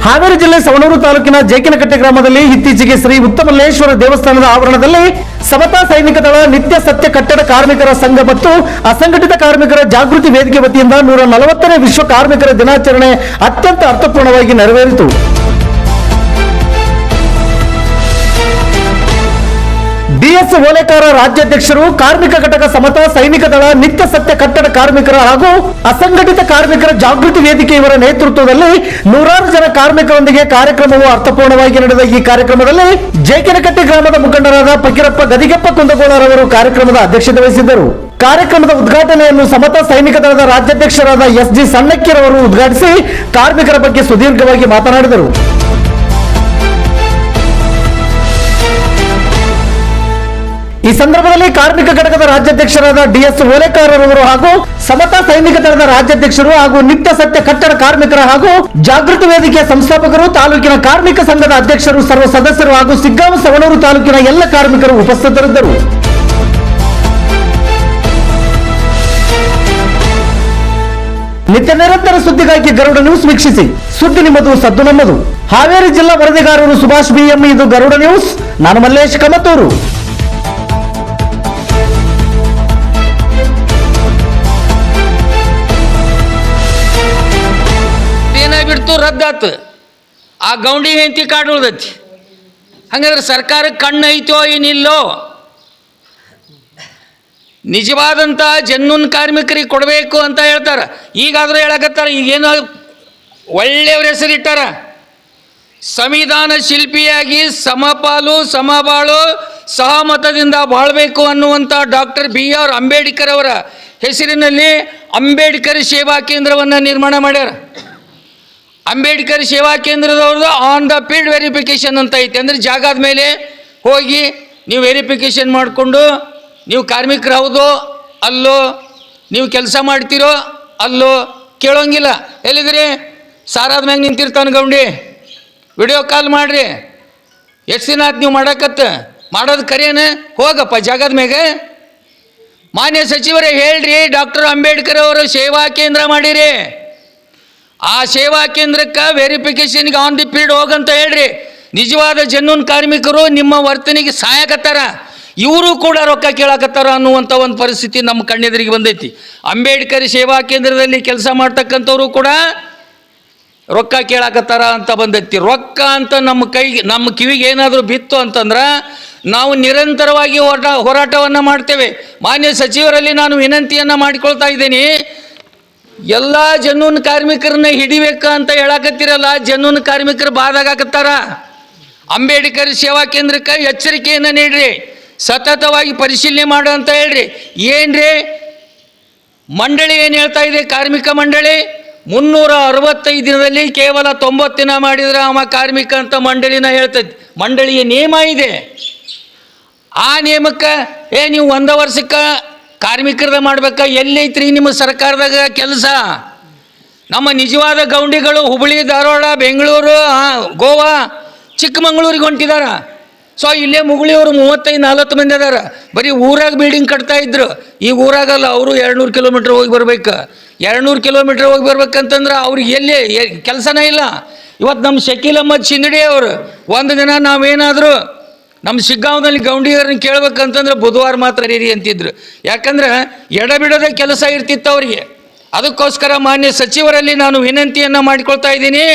ಹಾವೇರಿ ಜಿಲ್ಲೆ ಸವಣೂರು ತಾಲೂಕಿನ ಜೇಕಿನಕಟ್ಟೆ ಗ್ರಾಮದಲ್ಲಿ ಇತ್ತೀಚೆಗೆ ಶ್ರೀ ಉತ್ತಮಲ್ಲೇಶ್ವರ ದೇವಸ್ಥಾನದ ಆವರಣದಲ್ಲಿ ಸಮತಾ ಸೈನಿಕ ದಳ ನಿತ್ಯ ಸತ್ಯ ಕಟ್ಟಡ ಕಾರ್ಮಿಕರ ಸಂಘ ಮತ್ತು ಅಸಂಘಟಿತ ಕಾರ್ಮಿಕರ ಜಾಗೃತಿ ವೇದಿಕೆ ವತಿಯಿಂದ 140ನೇ ವಿಶ್ವ ಕಾರ್ಮಿಕರ ದಿನಾಚರಣೆ ಅತ್ಯಂತ ಅರ್ಥಪೂರ್ಣವಾಗಿ ನೆರವೇರಿತು. ಡಿಎಸ್ ಓಲೇಕಾರ ರಾಜ್ಯಾಧ್ಯಕ್ಷರು, ಕಾರ್ಮಿಕ ಘಟಕ ಸಮತಾ ಸೈನಿಕ ದಳ ನಿತ್ಯ ಸತ್ಯ ಕಟ್ಟಡ ಕಾರ್ಮಿಕರ ಹಾಗೂ ಅಸಂಘಟಿತ ಕಾರ್ಮಿಕರ ಜಾಗೃತಿ ವೇದಿಕೆ ಇವರ ನೇತೃತ್ವದಲ್ಲಿ 100 ಜನ ಕಾರ್ಮಿಕರೊಂದಿಗೆ ಕಾರ್ಯಕ್ರಮವು ಅರ್ಥಪೂರ್ಣವಾಗಿ ನಡೆದ ಈ ಕಾರ್ಯಕ್ರಮದಲ್ಲಿ ಜೇಕಿನಕಟ್ಟೆ ಗ್ರಾಮದ ಮುಖಂಡರಾದ ಫಕೀರಪ್ಪ ಗದಿಗೆಪ್ಪ ಕುಂದಗೋಳರವರು ಕಾರ್ಯಕ್ರಮದ ಅಧ್ಯಕ್ಷತೆ ವಹಿಸಿದ್ದರು. ಕಾರ್ಯಕ್ರಮದ ಉದ್ಘಾಟನೆಯನ್ನು ಸಮತಾ ಸೈನಿಕ ದಳದ ರಾಜ್ಯಾಧ್ಯಕ್ಷರಾದ ಎಸ್.ಜಿ. ಸಣ್ಣಕ್ಕಿರವರು ಉದ್ಘಾಟಿಸಿ ಕಾರ್ಮಿಕರ ಬಗ್ಗೆ ಸುದೀರ್ಘವಾಗಿ ಮಾತನಾಡಿದರು. ಈ ಸಂದರ್ಭದಲ್ಲಿ ಕಾರ್ಮಿಕ ಘಟಕದ ರಾಜ್ಯಾಧ್ಯಕ್ಷರಾದ ಡಿಎಸ್ ಓಲೇಕಾರ ಅವರು ಹಾಗೂ ಸಮತಾ ಸೈನಿಕ ದಳದ ರಾಜ್ಯಾಧ್ಯಕ್ಷರು ಹಾಗೂ ನಿತ್ಯ ಸತ್ಯ ಕಟ್ಟಡ ಕಾರ್ಮಿಕರ ಹಾಗೂ ಜಾಗೃತಿ ವೇದಿಕೆಯ ಸಂಸ್ಥಾಪಕರು, ತಾಲೂಕಿನ ಕಾರ್ಮಿಕ ಸಂಘದ ಅಧ್ಯಕ್ಷರು, ಸರ್ವ ಸದಸ್ಯರು ಹಾಗೂ ಸಿಗ್ಗಾಂವ ಸವಣೂರು ತಾಲೂಕಿನ ಎಲ್ಲ ಕಾರ್ಮಿಕರು ಉಪಸ್ಥಿತರಿದ್ದರು. ನಿತ್ಯ ನಿರಂತರ ಸುದ್ದಿಗಾಗಿ ಗರುಡ ನ್ಯೂಸ್ ವೀಕ್ಷಿಸಿ. ಸುದ್ದಿ ನಿಮ್ಮದು, ಸದ್ದು ನಮ್ಮದು. ಹಾವೇರಿ ಜಿಲ್ಲಾ ವರದಿಗಾರರು ಸುಭಾಷ್ ಬಿಎಂ. ಇದು ಗರುಡ ನ್ಯೂಸ್. ನಾನು ಮಲ್ಲೇಶ್ ಕಮತೂರು. ಬಿಡ್ತು ರದ್ದಾತು, ಆ ಗೌಂಡಿ ಹೆಂಡತಿ ಕಾಡು ಉಳ್ದೈತಿ. ಹಂಗಂದ್ರೆ ಸರ್ಕಾರಕ್ಕೆ ಕಣ್ಣು ಐತೋ ಏನಿಲ್ಲೋ? ನಿಜವಾದಂಥ ಜನ್ನೂನ್ ಕಾರ್ಮಿಕರಿಗೆ ಕೊಡಬೇಕು ಅಂತ ಹೇಳ್ತಾರೆ. ಈಗಾದರೂ ಹೇಳಕತ್ತಾರ, ಈಗೇನೋ ಒಳ್ಳೆಯವ್ರ ಹೆಸರಿಟ್ಟಾರ. ಸಂವಿಧಾನ ಶಿಲ್ಪಿಯಾಗಿ ಸಮಪಾಲು ಸಮಬಾಳು ಸಹಮತದಿಂದ ಬಾಳ್ಬೇಕು ಅನ್ನುವಂಥ ಡಾಕ್ಟರ್ BR ಅಂಬೇಡ್ಕರ್ ಅವರ ಹೆಸರಿನಲ್ಲಿ ಅಂಬೇಡ್ಕರ್ ಸೇವಾ ಕೇಂದ್ರವನ್ನು ನಿರ್ಮಾಣ ಮಾಡ್ಯಾರ. ಅಂಬೇಡ್ಕರ್ ಸೇವಾ ಕೇಂದ್ರದವ್ರದ್ದು ಆನ್ ದ ಫೀಲ್ಡ್ ವೆರಿಫಿಕೇಷನ್ ಅಂತ ಐತೆ. ಅಂದರೆ ಜಾಗದ ಮೇಲೆ ಹೋಗಿ ನೀವು ವೆರಿಫಿಕೇಷನ್ ಮಾಡಿಕೊಂಡು ನೀವು ಕಾರ್ಮಿಕರು ಹೌದೋ ಅಲ್ಲೋ, ನೀವು ಕೆಲಸ ಮಾಡ್ತೀರೋ ಅಲ್ಲೋ ಕೇಳೋಂಗಿಲ್ಲ. ಎಲ್ಲಿದ್ರಿ? ಸಾರಾದ ಮ್ಯಾಗ ನಿಂತಿರ್ತಾನೆ ಗೌಂಡಿ, ವಿಡಿಯೋ ಕಾಲ್ ಮಾಡಿರಿ. ಎಷ್ಟು ದಿನ ಆಯ್ತು ನೀವು ಮಾಡೋದು ಕರೇನ? ಹೋಗಪ್ಪ ಜಾಗದ ಮ್ಯಾಗ. ಮಾನ್ಯ ಸಚಿವರೇ ಹೇಳ್ರಿ, ಡಾಕ್ಟರ್ ಅಂಬೇಡ್ಕರ್ ಅವರು ಸೇವಾ ಕೇಂದ್ರ ಮಾಡಿರಿ. ಆ ಸೇವಾ ಕೇಂದ್ರಕ್ಕೆ ವೆರಿಫಿಕೇಷನ್ಗೆ ಆನ್ ದಿ ಫೀಲ್ಡ್ ಹೋಗಂತ ಹೇಳ್ರಿ. ನಿಜವಾದ ಜನ್ನೂನ್ ಕಾರ್ಮಿಕರು ನಿಮ್ಮ ವರ್ತನೆಗೆ ಸಹಾಯಕತ್ತಾರ, ಇವರು ಕೂಡ ರೊಕ್ಕ ಕೇಳಕತ್ತಾರ ಅನ್ನುವಂಥ ಒಂದು ಪರಿಸ್ಥಿತಿ ನಮ್ಮ ಕಣ್ಣೆದುರಿಗೆ ಬಂದೈತಿ. ಅಂಬೇಡ್ಕರ್ ಸೇವಾ ಕೇಂದ್ರದಲ್ಲಿ ಕೆಲಸ ಮಾಡ್ತಕ್ಕಂಥವ್ರು ಕೂಡ ರೊಕ್ಕ ಕೇಳಕತ್ತಾರ ಅಂತ ಬಂದೈತಿ. ರೊಕ್ಕ ಅಂತ ನಮ್ಮ ಕಿವಿಗೆ ಏನಾದರೂ ಬಿತ್ತು ಅಂತಂದ್ರೆ ನಾವು ನಿರಂತರವಾಗಿ ಹೋರಾಟವನ್ನು ಮಾಡ್ತೇವೆ. ಮಾನ್ಯ ಸಚಿವರಲ್ಲಿ ನಾನು ವಿನಂತಿಯನ್ನು ಮಾಡಿಕೊಳ್ತಾ ಇದ್ದೀನಿ, ಎಲ್ಲ ಜನ್ನೂನ್ ಕಾರ್ಮಿಕರನ್ನ ಹಿಡಿಬೇಕು ಅಂತ ಹೇಳಕತ್ತಿರಲ್ಲ, ಜನ್ನೂನ್ ಕಾರ್ಮಿಕರು ಬಾದಾಗತ್ತಾರ. ಅಂಬೇಡ್ಕರ್ ಸೇವಾ ಕೇಂದ್ರಕ್ಕೆ ಎಚ್ಚರಿಕೆಯನ್ನು ನೀಡ್ರಿ, ಸತತವಾಗಿ ಪರಿಶೀಲನೆ ಮಾಡು ಅಂತ ಹೇಳ್ರಿ. ಏನ್ರಿ ಮಂಡಳಿ ಏನು ಹೇಳ್ತಾ ಇದೆ? ಕಾರ್ಮಿಕ ಮಂಡಳಿ 365 ದಿನದಲ್ಲಿ ಕೇವಲ 90 ದಿನ ಮಾಡಿದ್ರೆ ಅವ ಕಾರ್ಮಿಕ ಅಂತ ಮಂಡಳಿನ ಹೇಳ್ತೈತಿ. ಮಂಡಳಿಯ ನಿಯಮ ಇದೆ. ಆ ನಿಯಮಕ್ಕೆ ನೀವು 1 ವರ್ಷಕ್ಕೆ ಕಾರ್ಮಿಕರದ ಮಾಡ್ಬೇಕಾ? ಎಲ್ಲೈತ್ರಿ ನಿಮ್ಮ ಸರ್ಕಾರದಾಗ ಕೆಲಸ? ನಮ್ಮ ನಿಜವಾದ ಗೌಂಡಿಗಳು ಹುಬ್ಬಳ್ಳಿ, ಧಾರವಾಡ, ಬೆಂಗಳೂರು, ಗೋವಾ, ಚಿಕ್ಕಮಂಗ್ಳೂರಿಗೆ ಹೊಂಟಿದಾರ. ಸೊ ಇಲ್ಲೇ ಮುಗುಳಿಯವರು 35-40 ಮಂದಿ ಅದಾರ. ಬರೀ ಊರಾಗ ಬಿಲ್ಡಿಂಗ್ ಕಟ್ತಾ ಇದ್ರು. ಈಗ ಊರಾಗಲ್ಲ, ಅವರು 200 ಕಿಲೋಮೀಟ್ರ್ ಹೋಗಿ ಬರ್ಬೇಕು. 200 ಕಿಲೋಮೀಟ್ರ್ ಹೋಗಿ ಬರ್ಬೇಕಂತಂದ್ರೆ ಅವ್ರಿಗೆ ಎಲ್ಲಿ ಕೆಲಸನೇ ಇಲ್ಲ. ಇವತ್ತು ನಮ್ಮ ಶಕೀಲ್ ಅಹ್ಮದ್ ಶಿಂದಡಿ ಅವರು ಒಂದು ದಿನ ನಾವೇನಾದರೂ ನಮ್ಮ ಶಿಗ್ಗಾಂವದಲ್ಲಿ ಗೌಂಡಿಗರನ್ನ ಕೇಳ್ಬೇಕಂತಂದ್ರೆ ಬುಧವಾರ ಮಾತ್ರ ರೀ ಅಂತಿದ್ರು. ಯಾಕಂದ್ರೆ ಎಡಬಿಡೋದೇ ಕೆಲಸ ಇರ್ತಿತ್ತು ಅವರಿಗೆ. ಅದಕ್ಕೋಸ್ಕರ ಮಾನ್ಯ ಸಚಿವರಲ್ಲಿ ನಾನು ವಿನಂತಿಯನ್ನು ಮಾಡಿಕೊಳ್ತಾ ಇದ್ದೀನಿ,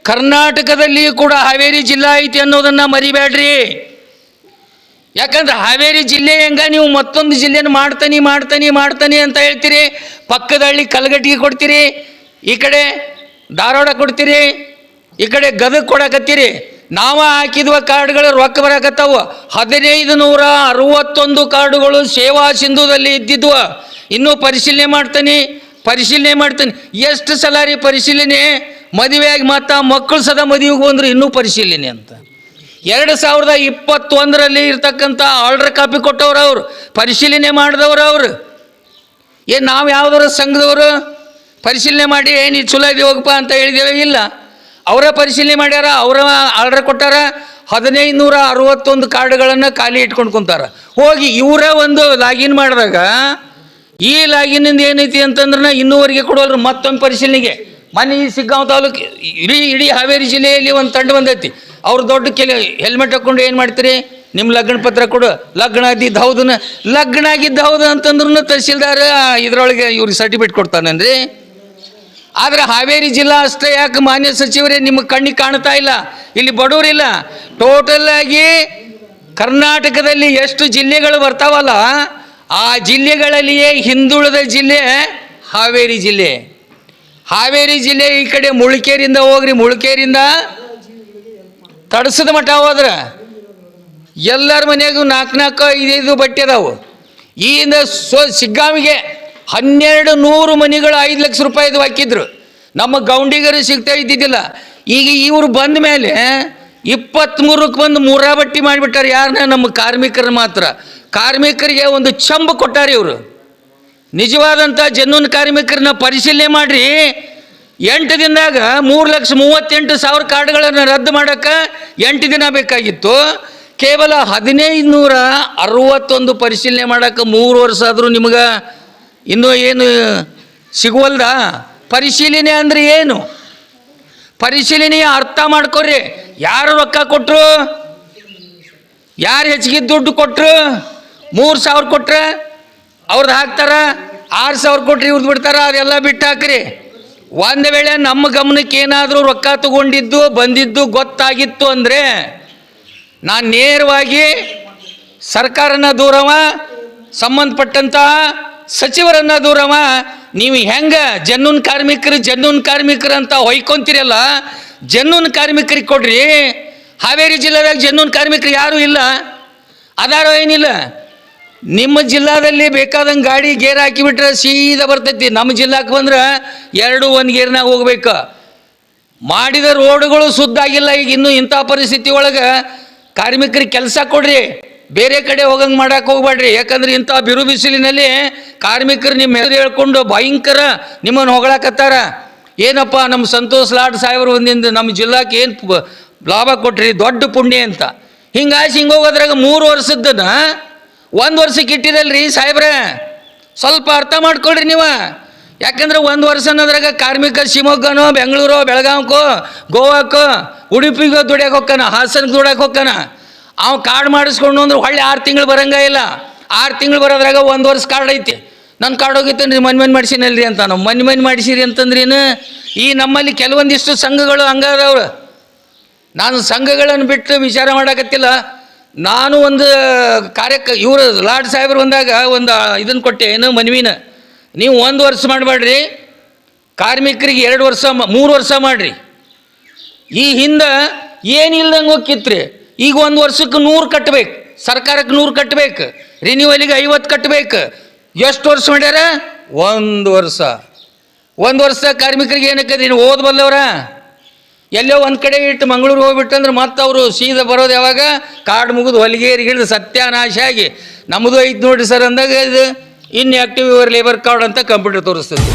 ಕರ್ನಾಟಕದಲ್ಲಿಯೂ ಕೂಡ ಹಾವೇರಿ ಜಿಲ್ಲಾ ಐತಿ ಅನ್ನೋದನ್ನು ಮರಿಬೇಡ್ರಿ. ಯಾಕಂದ್ರೆ ಹಾವೇರಿ ಜಿಲ್ಲೆ ಹೆಂಗ ನೀವು ಮತ್ತೊಂದು ಜಿಲ್ಲೆನ ಮಾಡ್ತಾನೆ ಅಂತ ಹೇಳ್ತೀರಿ. ಪಕ್ಕದ ಹಳ್ಳಿ ಕಲಗಟ್ಟಿಗೆ ಕೊಡ್ತೀರಿ, ಈ ಕಡೆ ಧಾರವಾಡ ಕೊಡ್ತೀರಿ, ಈ ಕಡೆ ಗದಗ ಕೊಡಕತ್ತೀರಿ. ನಾವು ಹಾಕಿದ್ವ ಕಾರ್ಡ್ಗಳು ರೊಕ್ಕ ಬರಕತ್ತಾವ. 1561 ಕಾರ್ಡುಗಳು ಸೇವಾ ಸಿಂಧುದಲ್ಲಿ ಇದ್ದಿದ್ವ. ಇನ್ನೂ ಪರಿಶೀಲನೆ ಮಾಡ್ತಾನೆ. ಎಷ್ಟು ಸಲ ರೀ ಪರಿಶೀಲನೆ? ಮದುವೆಯಾಗಿ ಮತ್ತು ಮಕ್ಕಳು ಸದಾ ಮದುವೆಗೆ ಬಂದರು ಇನ್ನೂ ಪರಿಶೀಲನೆ ಅಂತ. 2021ರಲ್ಲಿ ಇರ್ತಕ್ಕಂಥ ಆರ್ಡರ್ ಕಾಪಿ ಕೊಟ್ಟವ್ರು, ಅವರು ಪರಿಶೀಲನೆ ಮಾಡಿದವರು. ಅವರು ನಾವು ಯಾವುದಾದ್ರು ಸಂಘದವರು ಪರಿಶೀಲನೆ ಮಾಡಿ ನೀ ಚಲೋ ಇದೆ ಹೋಗಪ್ಪ ಅಂತ ಹೇಳಿದ್ದೇವೆ? ಇಲ್ಲ, ಅವರ ಪರಿಶೀಲನೆ ಮಾಡ್ಯಾರ, ಅವರ ಆರ್ಡರ್ ಕೊಟ್ಟಾರ. 1561 ಕಾರ್ಡ್ಗಳನ್ನು ಖಾಲಿ ಇಟ್ಕೊಂಡು ಕುಂತಾರ. ಹೋಗಿ ಇವರ ಒಂದು ಲಾಗಿನ್ ಮಾಡಿದಾಗ ಈ ಲಾಗಿನಿಂದ ಏನೈತಿ ಅಂತಂದ್ರೆ ಇನ್ನೂವರೆಗೆ ಕೊಡೋಲ್ರಿ ಮತ್ತೊಂದು ಪರಿಶೀಲನೆಗೆ. ಮೊನ್ನೆ ಈ ಸಿಗ್ಗಾಂವ್ ತಾಲೂಕು ಇಡೀ ಹಾವೇರಿ ಜಿಲ್ಲೆಯಲ್ಲಿ ಒಂದು ತಂಡ ಬಂದೈತಿ. ಅವ್ರು ದೊಡ್ಡ ಹೆಲ್ಮೆಟ್ ಹಾಕ್ಕೊಂಡು ಏನು ಮಾಡ್ತೀರಿ, ನಿಮ್ಮ ಲಗ್ನ ಪತ್ರ ಕೊಡು, ಲಗ್ನ ಆಗಿದ್ದು ಹೌದನ, ಲಗ್ನ ಆಗಿದ್ದು ಹೌದು ಅಂತಂದ್ರೂ ತಹಸೀಲ್ದಾರ ಇದರೊಳಗೆ ಇವ್ರಿಗೆ ಸರ್ಟಿಫಿಕೇಟ್ ಕೊಡ್ತಾನಂದ್ರಿ. ಆದರೆ ಹಾವೇರಿ ಜಿಲ್ಲಾ ಅಷ್ಟೇ ಯಾಕೆ ಮಾನ್ಯ ಸಚಿವರೇ ನಿಮಗೆ ಕಣ್ಣಿಗೆ ಕಾಣ್ತಾ ಇಲ್ಲ? ಇಲ್ಲಿ ಬಡವರಿಲ್ಲ. ಟೋಟಲ್ ಆಗಿ ಕರ್ನಾಟಕದಲ್ಲಿ ಎಷ್ಟು ಜಿಲ್ಲೆಗಳು ಬರ್ತಾವಲ್ಲ, ಆ ಜಿಲ್ಲೆಗಳಲ್ಲಿಯೇ ಹಿಂದುಳಿದ ಜಿಲ್ಲೆ ಹಾವೇರಿ ಜಿಲ್ಲೆ. ಹಾವೇರಿ ಜಿಲ್ಲೆ ಈ ಕಡೆ ಮುಳ್ಕೇರಿಂದ ಹೋಗ್ರಿ, ಮುಳ್ಕೇರಿಂದ ತಡಸದ ಮಠ ಹೋದ್ರೆ ಎಲ್ಲರ ಮನೆಯಾಗೂ 4-4, 5-5 ಬಟ್ಟೆ ಅದಾವು. ಈಯಿಂದ ಸಿಗ್ಗಾವಿಗೆ 1200 ಮನೆಗಳು 5 ಲಕ್ಷ ರೂಪಾಯಿದು ಹಾಕಿದ್ರು. ನಮ್ಮ ಗೌಂಡಿಗರು ಸಿಗ್ತಾ ಇದ್ದಿದ್ದಿಲ್ಲ. ಈಗ ಇವರು ಬಂದ ಮೇಲೆ 23ಕ್ಕೆ ಬಂದು 3 ಬಟ್ಟಿ ಮಾಡಿಬಿಟ್ಟಾರೆ. ಯಾರನ್ನ? ನಮ್ಮ ಕಾರ್ಮಿಕರ ಮಾತ್ರ. ಕಾರ್ಮಿಕರಿಗೆ ಒಂದು ಚಂಬು ಕೊಟ್ಟಾರೆ ಇವರು. ನಿಜವಾದಂಥ ಜೆನ್ಯೂನ್ ಕಾರ್ಮಿಕರನ್ನ ಪರಿಶೀಲನೆ ಮಾಡಿರಿ. 8 ದಿನದಾಗ 3,38,000 ಕಾರ್ಡ್ಗಳನ್ನು ರದ್ದು ಮಾಡೋಕ್ಕೆ 8 ದಿನ ಬೇಕಾಗಿತ್ತು. ಕೇವಲ 1561 ಪರಿಶೀಲನೆ ಮಾಡೋಕ್ಕೆ 3 ವರ್ಷ ಆದರೂ ನಿಮಗೆ ಇನ್ನೂ ಏನು ಸಿಗುವಲ್ದ? ಪರಿಶೀಲನೆ ಅಂದರೆ ಏನು? ಪರಿಶೀಲನೆಯ ಅರ್ಥ ಮಾಡ್ಕೊರಿ. ಯಾರು ರೊಕ್ಕ ಕೊಟ್ಟರು, ಯಾರು ಹೆಚ್ಚಿಗೆ ದುಡ್ಡು ಕೊಟ್ಟರು? 3,000 ಕೊಟ್ರೆ ಅವ್ರದ್ದು ಹಾಕ್ತಾರ, 6,000 ಕೊಟ್ರಿ ಇವ್ರದ್ದು ಬಿಡ್ತಾರ. ಅದೆಲ್ಲ ಬಿಟ್ಟು ಹಾಕ್ರಿ. ಒಂದು ವೇಳೆ ನಮ್ಮ ಗಮನಕ್ಕೆ ಏನಾದರೂ ರೊಕ್ಕ ತಗೊಂಡಿದ್ದು ಬಂದಿದ್ದು ಗೊತ್ತಾಗಿತ್ತು ಅಂದರೆ ನಾನು ನೇರವಾಗಿ ಸರ್ಕಾರನ ದೂರವ, ಸಂಬಂಧಪಟ್ಟಂಥ ಸಚಿವರನ್ನ ದೂರವ. ನೀವು ಹೆಂಗೆ ಜೆನ್ಯೂನ್ ಕಾರ್ಮಿಕರು ಅಂತ ಹೊಯ್ಕೊಂತೀರಲ್ಲ, ಜೆನ್ಯೂನ್ ಕಾರ್ಮಿಕರಿಗೆ ಕೊಡ್ರಿ. ಹಾವೇರಿ ಜಿಲ್ಲೆದಾಗ ಜೆನ್ಯೂನ್ ಕಾರ್ಮಿಕರು ಯಾರೂ ಇಲ್ಲ, ಅದಾರೋ ಏನಿಲ್ಲ. ನಿಮ್ಮ ಜಿಲ್ಲಾದಲ್ಲಿ ಬೇಕಾದಂಗೆ ಗಾಡಿ ಗೇರ್ ಹಾಕಿಬಿಟ್ರೆ ಸೀದಾ ಬರ್ತೈತಿ. ನಮ್ಮ ಜಿಲ್ಲಾಕ್ಕೆ ಬಂದ್ರೆ 2 ಗೇರ್ನಾಗ ಹೋಗ್ಬೇಕು. ಮಾಡಿದ ರೋಡ್ಗಳು ಸುದ್ದಾಗಿಲ್ಲ. ಈಗ ಇನ್ನೂ ಇಂಥ ಪರಿಸ್ಥಿತಿ ಒಳಗೆ ಕಾರ್ಮಿಕರಿಗೆ ಕೆಲಸ ಕೊಡ್ರಿ, ಬೇರೆ ಕಡೆ ಹೋಗಂಗೆ ಮಾಡಕ್ಕೆ ಹೋಗ್ಬೇಡ್ರಿ. ಯಾಕಂದ್ರೆ ಇಂಥ ಬಿರು ಬಿಸಿಲಿನಲ್ಲಿ ಕಾರ್ಮಿಕರು ನಿಮ್ಮ ಹೆಸರು ಹೇಳ್ಕೊಂಡು ಭಯಂಕರ ನಿಮ್ಮನ್ನು ಹೊಗಳಕತ್ತಾರ. ಏನಪ್ಪ ನಮ್ಮ ಸಂತೋಷ್ ಲಾಡ್ ಸಾಹೇಬರು ಒಂದಿಂದ ನಮ್ಮ ಜಿಲ್ಲಾಕ್ಕೆ ಏನು ಲಾಭ ಕೊಟ್ರಿ, ದೊಡ್ಡ ಪುಣ್ಯ ಅಂತ. ಹಿಂಗಾಗಿ ಹೋಗೋದ್ರಾಗ 3 ವರ್ಷದ್ದನ್ನ 1 ವರ್ಷಕ್ಕೆ ಇಟ್ಟಿರಲ್ರಿ ಸಾಹೇಬ್ರೆ. ಸ್ವಲ್ಪ ಅರ್ಥ ಮಾಡ್ಕೊಳ್ರಿ ನೀವು. ಯಾಕಂದ್ರೆ 1 ವರ್ಷ ಅನ್ನೋದ್ರಾಗ ಕಾರ್ಮಿಕ ಶಿವಮೊಗ್ಗನೋ, ಬೆಂಗಳೂರೋ, ಬೆಳಗಾವಕ್ಕೋ, ಗೋವಾಕ್ಕೋ, ಉಡುಪಿಗೋ ದುಡಿಯೋಕೆ ಹೋಗ್ತಾನ, ಹಾಸನಕ್ಕೆ ದುಡಿಯೋಕೆ ಹೋಗ್ತಾನ. ಅವ ಕಾರ್ಡ್ ಮಾಡಿಸ್ಕೊಂಡು ಅಂದ್ರೆ ಹೊಳ್ಳಿ 6 ತಿಂಗಳು ಬರಂಗ ಇಲ್ಲ. 6 ತಿಂಗಳು ಬರೋದ್ರಾಗ 1 ವರ್ಷ ಕಾರ್ಡ್ ಐತಿ. ನನ್ನ ಕಾರ್ಡ್ ಹೋಗಿತ್ತೇನ್ರಿ, ಮನೆ ಮಾಡಿಸಿನಲ್ರಿ ಅಂತ. ನಾವು ಮನೆ ಮಾಡಿಸಿರಿ ಅಂತಂದ್ರೇನು? ಈ ನಮ್ಮಲ್ಲಿ ಕೆಲವೊಂದಿಷ್ಟು ಸಂಘಗಳು ಹಂಗದವ್ರು. ನಾನು ಸಂಘಗಳನ್ನು ಬಿಟ್ಟು ವಿಚಾರ ಮಾಡೋಕತ್ತಿಲ್ಲ. ನಾನು ಒಂದು ಇವರು ಲಾಡ್ ಸಾಹೇಬ್ರು ಬಂದಾಗ ಒಂದು ಇದನ್ನು ಕೊಟ್ಟೆ, ಏನು ಮನವಿನ, ನೀವು 1 ವರ್ಷ ಮಾಡಬೇಡ್ರಿ, ಕಾರ್ಮಿಕರಿಗೆ 2 ವರ್ಷ 3 ವರ್ಷ ಮಾಡಿರಿ. ಈ ಹಿಂದೆ ಏನಿಲ್ದಂಗೆ ಹೋಗಿತ್ರಿ. ಈಗ 1 ವರ್ಷಕ್ಕೆ 100 ಕಟ್ಟಬೇಕು, ಸರ್ಕಾರಕ್ಕೆ 100 ಕಟ್ಟಬೇಕು, ರಿನ್ಯೂವಲಿಗೆ 50 ಕಟ್ಟಬೇಕು. ಎಷ್ಟು ವರ್ಷ ಮಾಡ್ಯಾರ? 1 ವರ್ಷ. 1 ವರ್ಷ ಕಾರ್ಮಿಕರಿಗೆ ಏನಕ್ಕೆ? ನೀನು ಓದ್ಬಲ್ಲವ್ರ ಎಲ್ಲೋ ಒಂದು ಕಡೆ ಇಟ್ಟು ಮಂಗಳೂರು ಹೋಗ್ಬಿಟ್ಟು ಅಂದ್ರೆ ಮತ್ತೆ ಅವರು ಸೀದಾ ಬರೋದು ಯಾವಾಗ? ಕಾರ್ಡ್ ಮುಗಿದು ಹೊಲಿಗೇರಿಗೆ ಹಿಡಿದು ಸತ್ಯಾನಾಶ ಆಗಿ ನಮ್ಮದು ಐತೆ ನೋಡಿರಿ ಸರ್ ಅಂದಾಗ ಇದು ಇನ್ಆ್ಯಕ್ಟಿವ್ ಯುವರ್ ಲೇಬರ್ ಕಾರ್ಡ್ ಅಂತ ಕಂಪ್ಯೂಟರ್ ತೋರಿಸ್ತದೆ.